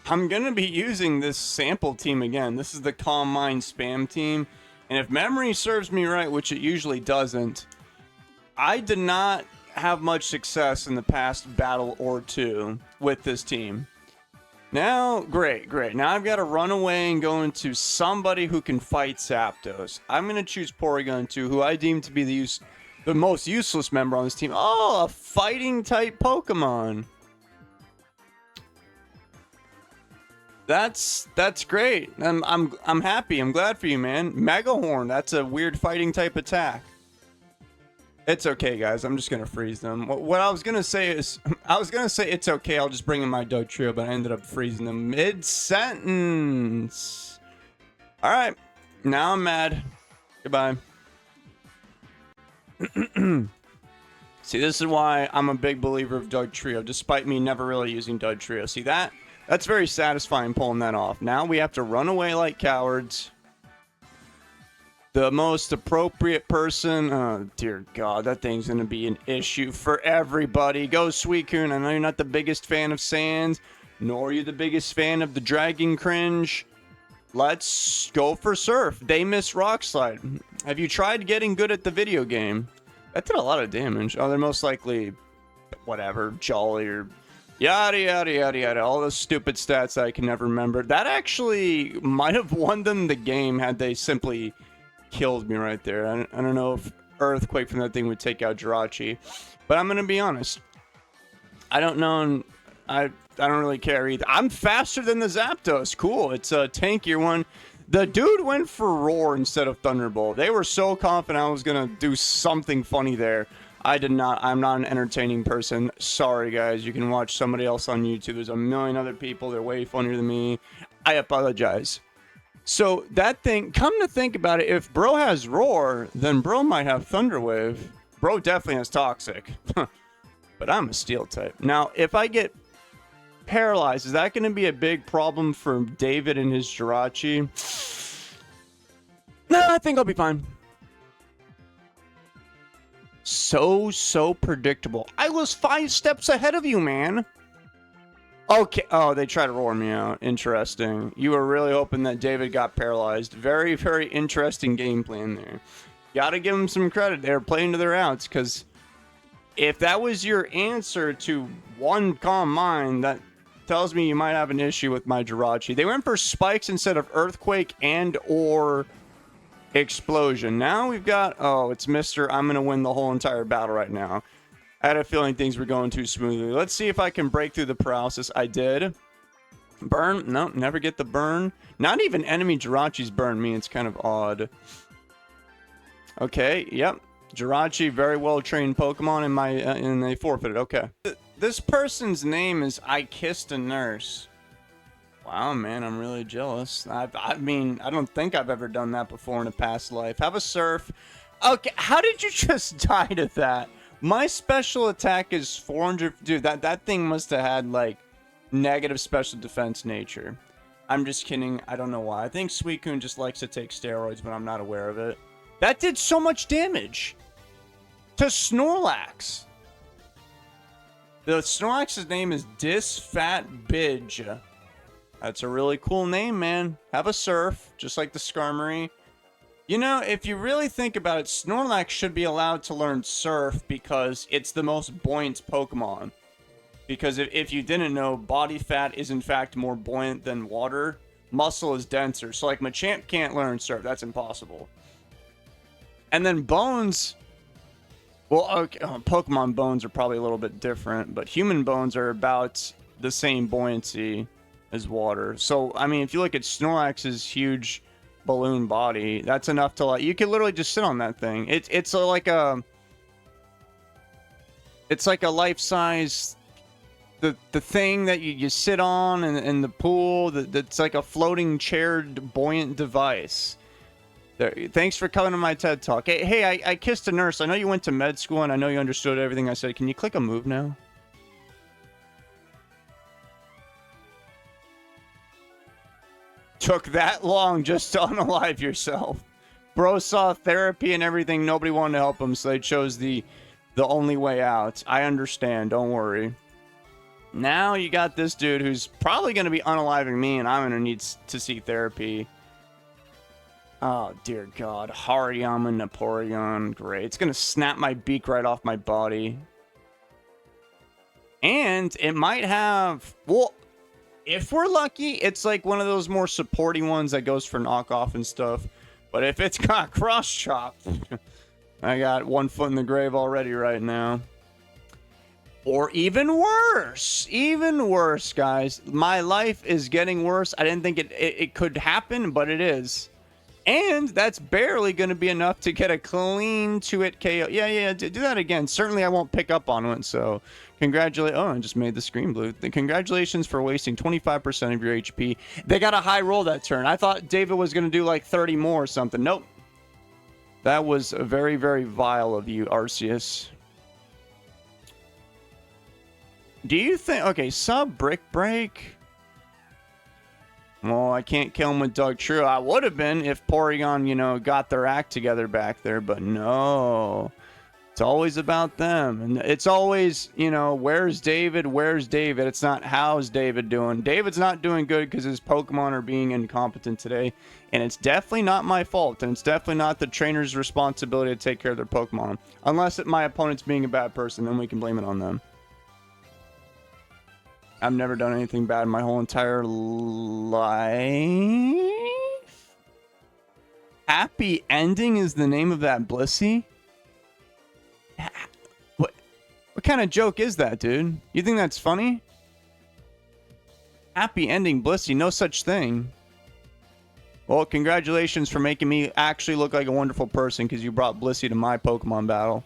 I'm going to be using this sample team again. This is the Calm Mind spam team. And if memory serves me right, which it usually doesn't, I did not have much success in the past battle or two with this team. Now, great. Now I've got to run away and go into somebody who can fight Zapdos. I'm going to choose Porygon2, who I deem to be the most useless member on this team. Oh, a fighting type Pokemon. That's great. I'm happy. I'm glad for you, man. Megahorn, that's a weird fighting type attack. It's okay, guys. I'm just gonna freeze them. What I was gonna say is, it's okay. I'll just bring in my Doug Trio, but I ended up freezing them mid-sentence. All right, now I'm mad. Goodbye. See, this is why I'm a big believer of Doug Trio, despite me never really using Doug Trio. See that? That's very satisfying pulling that off. Now we have to run away like cowards. The most appropriate person, oh dear God, that thing's gonna be an issue for everybody. Go Suicune. I know you're not the biggest fan of Sands, nor are you the biggest fan of the Dragon Cringe. Let's go for Surf. They miss Rock Slide. Have you tried getting good at the video game? That did a lot of damage. Oh, they're most likely, whatever, Jolly or yada yada yada yada. All those stupid stats I can never remember. That actually might have won them the game had they simply killed me right there. I don't know if Earthquake from that thing would take out Jirachi, but I'm gonna be honest. I don't know. I don't really care either. I'm faster than the Zapdos. Cool. It's a tankier one. The dude went for Roar instead of Thunderbolt. They were so confident I was gonna do something funny there. I did not. I'm not an entertaining person. Sorry, guys. You can watch somebody else on YouTube. There's a million other people. They're way funnier than me. I apologize. So that thing, come to think about it, if Bro has Roar, then Bro might have Thunder Wave. Bro definitely has Toxic. But I'm a Steel type. Now, if I get paralyzed, is that going to be a big problem for David and his Jirachi? No, I think I'll be fine. So predictable. I was 5 steps ahead of you, man. Okay. Oh, they tried to roar me out. Interesting. You were really hoping that David got paralyzed. Very interesting game plan there. Gotta give them some credit. They're playing to their outs, because if that was your answer to one Calm Mind, that tells me you might have an issue with my Jirachi. They went for Spikes instead of Earthquake and or Explosion. Now we've got, oh, it's Mr. I'm gonna win the whole entire battle right now. I had a feeling things were going too smoothly. Let's see if I can break through the paralysis. I did. Burn? No, never get the burn. Not even enemy Jirachis burn me. It's kind of odd. Okay, yep. Jirachi, very well trained Pokemon, and they forfeited. Okay. This person's name is I Kissed a Nurse. Wow, man, I'm really jealous. I mean, I don't think I've ever done that before in a past life. Have a Surf. Okay, how did you just die to that? My special attack is 400. Dude, that thing must have had, like, negative special defense nature. I'm just kidding. I don't know why. I think Suicune just likes to take steroids, but I'm not aware of it. That did so much damage to Snorlax. The Snorlax's name is Disfatbidge. That's a really cool name, man. Have a Surf, just like the Skarmory. You know, if you really think about it, Snorlax should be allowed to learn Surf because it's the most buoyant Pokemon. Because if you didn't know, body fat is in fact more buoyant than water. Muscle is denser. So, like, Machamp can't learn Surf. That's impossible. And then Bones... Well, okay, Pokemon Bones are probably a little bit different, but human Bones are about the same buoyancy as water. So, I mean, if you look at Snorlax's huge balloon body, that's enough to, like, you can literally just sit on that thing. It's like a life-size, the thing that you sit on in the pool, that's like a floating chaired buoyant device. There, thanks for coming to my TED Talk. Hey, I kissed a nurse. I know you went to med school, and I know you understood everything I said. Can you click a move now? Took that long just to unalive yourself. Bro saw therapy and everything. Nobody wanted to help him, so they chose the only way out. I understand. Don't worry. Now you got this dude who's probably going to be unaliving me, and I'm going to need to see therapy. Oh, dear God. Hariyama Napoleon. Great. It's going to snap my beak right off my body. And it might have... Well, if we're lucky, it's like one of those more supporting ones that goes for knockoff and stuff. But if it's got cross-chop, I got 1 foot in the grave already right now. Or even worse, guys. My life is getting worse. I didn't think it could happen, but it is. And that's barely going to be enough to get a clean 2-hit KO. Yeah, do that again. Certainly I won't pick up on it, so congratulations. Oh, I just made the screen blue. Congratulations for wasting 25% of your HP. They got a high roll that turn. I thought David was going to do like 30 more or something. Nope. That was very, very vile of you, Arceus. Do you think... Okay, sub Brick Break. Well, I can't kill him with Doug True. I would have been if Porygon, got their act together back there. But no. It's always about them. And it's always, where's David? Where's David? It's not how's David doing. David's not doing good because his Pokemon are being incompetent today. And it's definitely not my fault. And it's definitely not the trainer's responsibility to take care of their Pokemon. Unless my opponent's being a bad person, then we can blame it on them. I've never done anything bad in my whole entire life. Happy Ending is the name of that Blissey? What kind of joke is that, dude? You think that's funny? Happy Ending Blissey, no such thing. Well, congratulations for making me actually look like a wonderful person because you brought Blissey to my Pokemon battle.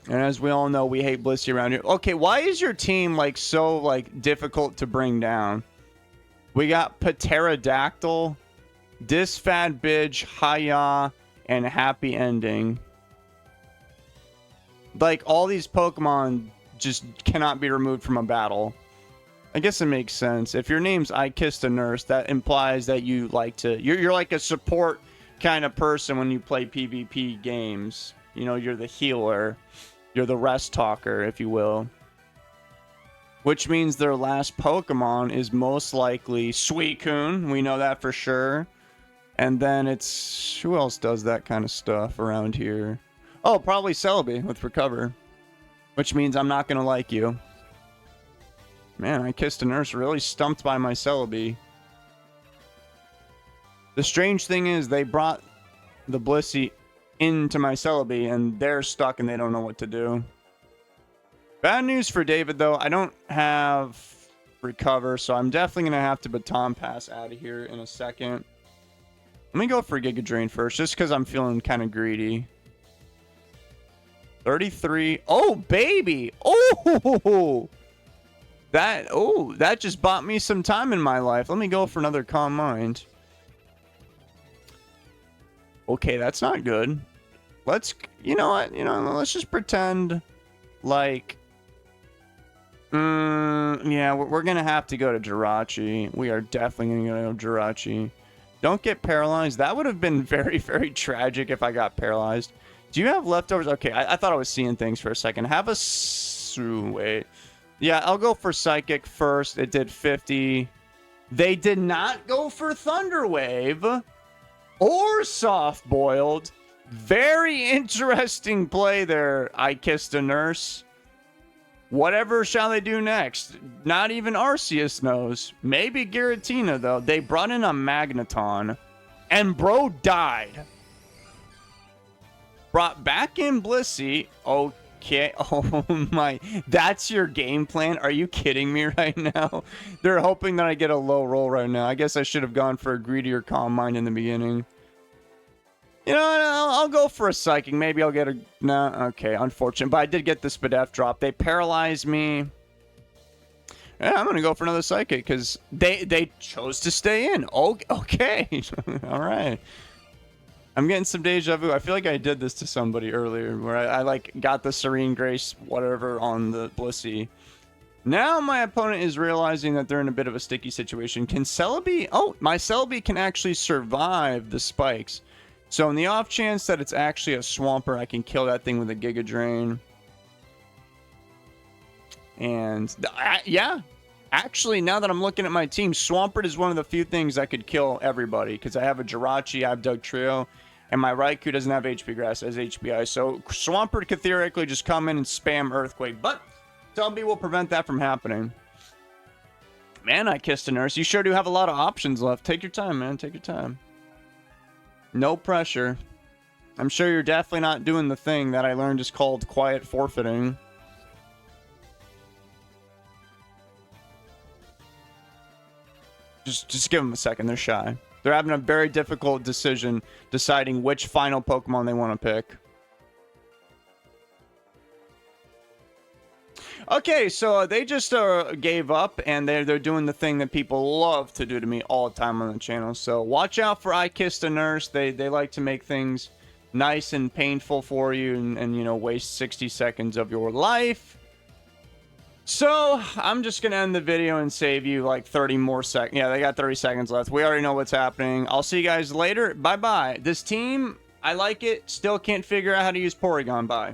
And as we all know, we hate Blissey around here. Okay, why is your team, so, difficult to bring down? We got Pterodactyl, Disfadbidge, Haya, and Happy Ending. All these Pokemon just cannot be removed from a battle. I guess it makes sense. If your name's I Kissed a Nurse, that implies that you like to... You're like a support kind of person when you play PvP games. You're the healer. You're the rest talker, if you will. Which means their last Pokemon is most likely Suicune. We know that for sure. And then it's... Who else does that kind of stuff around here? Oh, probably Celebi with Recover. Which means I'm not going to like you. Man, I Kissed a Nurse really stumped by my Celebi. The strange thing is they brought the Blissey into my Celebi, and they're stuck and they don't know what to do. Bad news for David, though. I don't have Recover, so I'm definitely going to have to Baton Pass out of here in a second. Let me go for Giga Drain first, just because I'm feeling kind of greedy. 33. Oh, baby! Oh! That just bought me some time in my life. Let me go for another Calm Mind. Okay, that's not good. Let's, let's just pretend like, yeah, we're going to have to go to Jirachi. We are definitely going to go to Jirachi. Don't get paralyzed. That would have been very, very tragic if I got paralyzed. Do you have leftovers? Okay, I thought I was seeing things for a second. Have a... Wait. Yeah, I'll go for Psychic first. It did 50. They did not go for Thunder Wave or Soft Boiled. Very interesting play there, I Kissed a Nurse. Whatever shall they do next? Not even Arceus knows. Maybe Giratina, though. They brought in a Magneton, and bro died. Brought back in Blissey. Okay. Oh, my. That's your game plan? Are you kidding me right now? They're hoping that I get a low roll right now. I guess I should have gone for a greedier Calm Mind in the beginning. I'll go for a Psychic. Maybe I'll get a... No, okay, unfortunate. But I did get the Spadef drop. They paralyzed me. Yeah, I'm going to go for another Psychic because they chose to stay in. Oh, okay. All right. I'm getting some deja vu. I feel like I did this to somebody earlier where I got the Serene Grace whatever on the Blissey. Now my opponent is realizing that they're in a bit of a sticky situation. Can Celebi... Oh, my Celebi can actually survive the spikes. So in the off chance that it's actually a Swampert, I can kill that thing with a Giga Drain. And yeah, actually, now that I'm looking at my team, Swampert is one of the few things that could kill everybody, because I have a Jirachi, I have Dugtrio, and my Raikou doesn't have HP Grass, it has HBI. So Swampert could theoretically just come in and spam Earthquake, but Stubby will prevent that from happening. Man, I kissed a nurse. You sure do have a lot of options left. Take your time, man. Take your time. No pressure. I'm sure you're definitely not doing the thing that I learned is called quiet forfeiting. Just give them a second. They're shy. They're having a very difficult decision deciding which final Pokemon they want to pick. Okay, so they just gave up, and they're doing the thing that people love to do to me all the time on the channel. So watch out for I Kissed a Nurse. They like to make things nice and painful for you, and you know, waste 60 seconds of your life. So I'm just gonna end the video and save you like 30 more seconds. Yeah, they got 30 seconds left. We already know what's happening. I'll see you guys later. Bye bye. This team, I like it. Still can't figure out how to use Porygon. Bye.